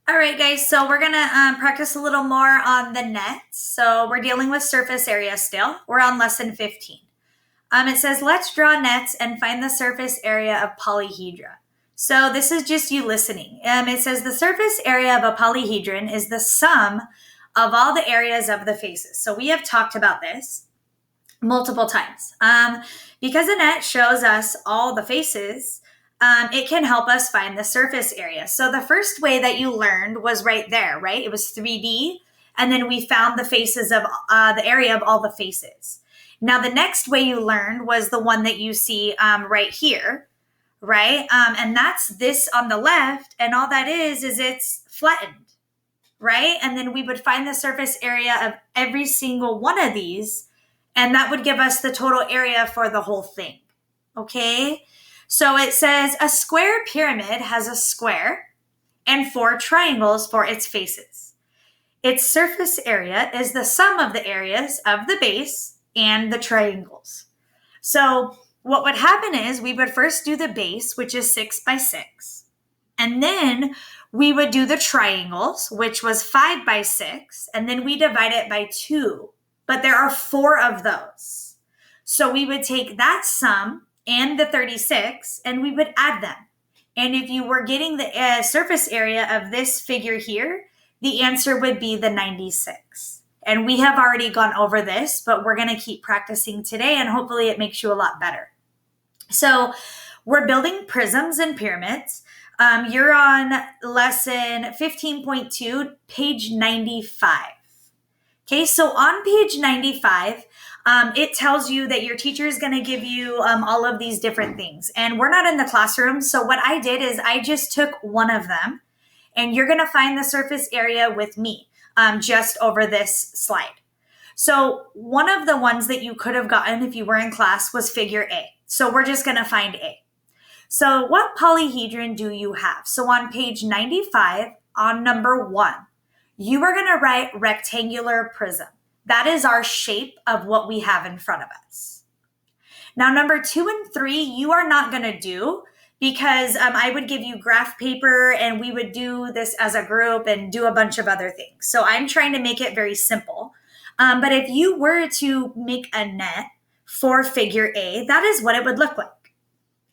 All right, guys, so we're gonna practice a little more on the nets. So we're dealing with surface area still. We're on lesson 15. It says, let's draw nets and find the surface area of polyhedra. So this is just you listening. It says the surface area of a polyhedron is the sum of all the areas of the faces. So we have talked about this multiple times. Because a net shows us all the faces, it can help us find the surface area. So the first way that you learned was right there, right? It was 3D, and then we found the faces of the area of all the faces. Now, the next way you learned was the one that you see right here, right? And that's this on the left, and all that is it's flattened, right? And then we would find the surface area of every single one of these, and that would give us the total area for the whole thing, okay? So it says a square pyramid has a square and 4 triangles for its faces. Its surface area is the sum of the areas of the base and the triangles. So what would happen is we would first do the base, which is 6 by 6. And then we would do the triangles, which was 5 by 6. And then we divide it by 2. But there are 4 of those. So we would take that sum and the 36, and we would add them. And if you were getting the surface area of this figure here, the answer would be the 96. And we have already gone over this, but we're going to keep practicing today, and hopefully it makes you a lot better. So we're building prisms and pyramids. You're on lesson 15.2, page 95. Okay, so on page 95, it tells you that your teacher is going to give you all of these different things. And we're not in the classroom, so what I did is I just took one of them, and you're going to find the surface area with me just over this slide. So one of the ones that you could have gotten if you were in class was figure A. So we're just going to find A. So what polyhedron do you have? So on page 95, on number 1, you are going to write rectangular prism. That is our shape of what we have in front of us. Now, number 2 and 3, you are not going to do because I would give you graph paper and we would do this as a group and do a bunch of other things. So I'm trying to make it very simple. But if you were to make a net for figure A, that is what it would look like.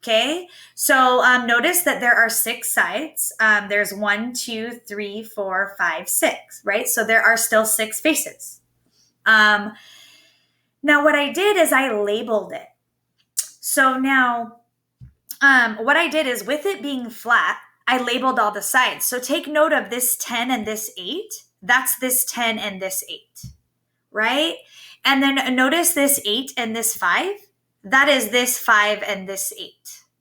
Okay, so notice that there are 6 sides. There's 1, 2, 3, 4, 5, 6, right? So there are still 6 faces. Now what I did is I labeled it. So now what I did is with it being flat, I labeled all the sides. So take note of this 10 and this 8. That's this 10 and this 8, right? And then notice this 8 and this 5. That is this 5 and this 8.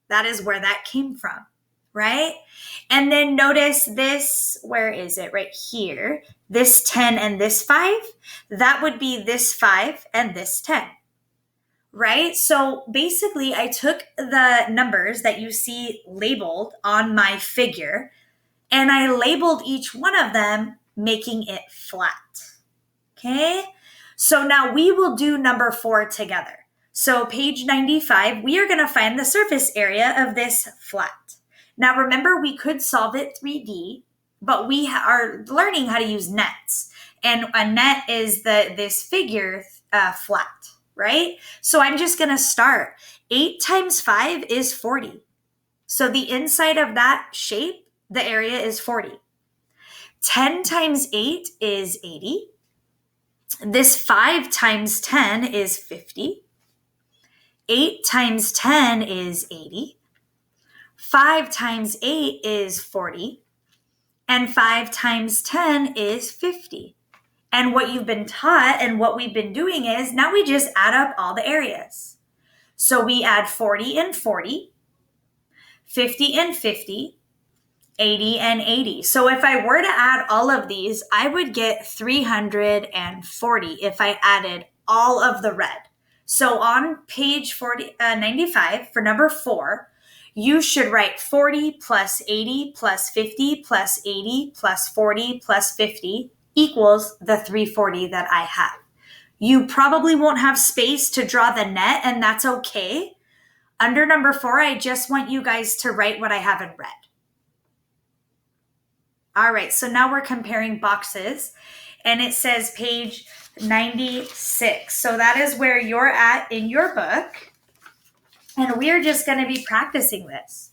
That is where that came from, right? And then notice this, where is it? Right here. This 10 and this 5. That would be this 5 and this 10, right? So basically, I took the numbers that you see labeled on my figure, and I labeled each one of them, making it flat, okay? So now we will do number 4 together. So page 95, we are going to find the surface area of this flat. Now remember, we could solve it 3D, but we are learning how to use nets. And a net is this figure flat, right? So I'm just going to start. 8 times 5 is 40. So the inside of that shape, the area is 40. 10 times 8 is 80. This 5 times 10 is 50. 8 times 10 is 80. 5 times 8 is 40. And 5 times 10 is 50. And what you've been taught and what we've been doing is now we just add up all the areas. So we add 40 and 40, 50 and 50, 80 and 80. So if I were to add all of these, I would get 340 if I added all of the red. So on page 95 for number 4, you should write 40 plus 80 plus 50 plus 80 plus 40 plus 50 equals the 340 that I have. You probably won't have space to draw the net, and that's okay. Under number 4, I just want you guys to write what I have in red. All right, so now we're comparing boxes, and it says page 96. So that is where you're at in your book, and we're just going to be practicing this.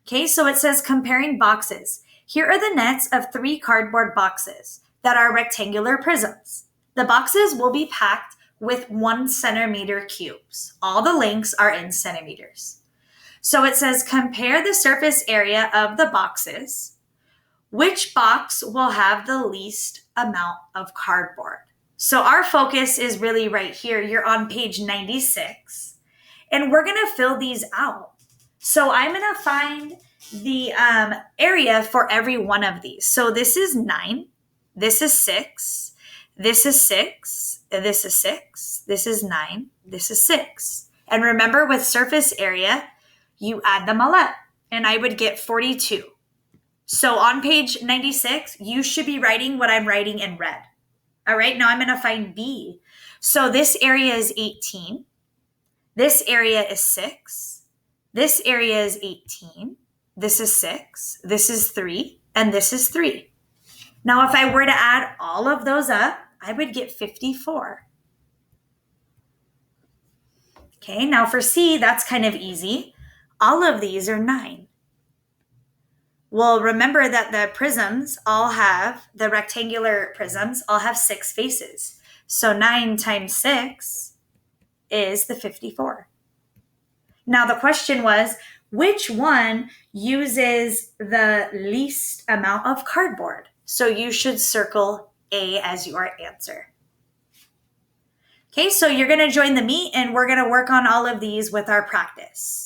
Okay, so it says comparing boxes. Here are the nets of 3 cardboard boxes that are rectangular prisms. The boxes will be packed with 1 centimeter cubes. All the lengths are in centimeters. So it says compare the surface area of the boxes. Which box will have the least amount of cardboard? So our focus is really right here. You're on page 96, and we're going to fill these out. So I'm going to find the area for every one of these. So this is 9, this is 6, this is 6, this is 6, this is 9, this is 6. And remember, with surface area, you add them all up, and I would get 42. So on page 96, you should be writing what I'm writing in red. All right, now I'm going to find B. So this area is 18. This area is 6. This area is 18. This is 6. This is 3. And this is 3. Now, if I were to add all of those up, I would get 54. Okay, now for C, that's kind of easy. All of these are 9. Well, remember that the rectangular prisms all have 6 faces. So 9 times 6 is the 54. Now the question was, which one uses the least amount of cardboard? So you should circle A as your answer. Okay, so you're going to join the meet, and we're going to work on all of these with our practice.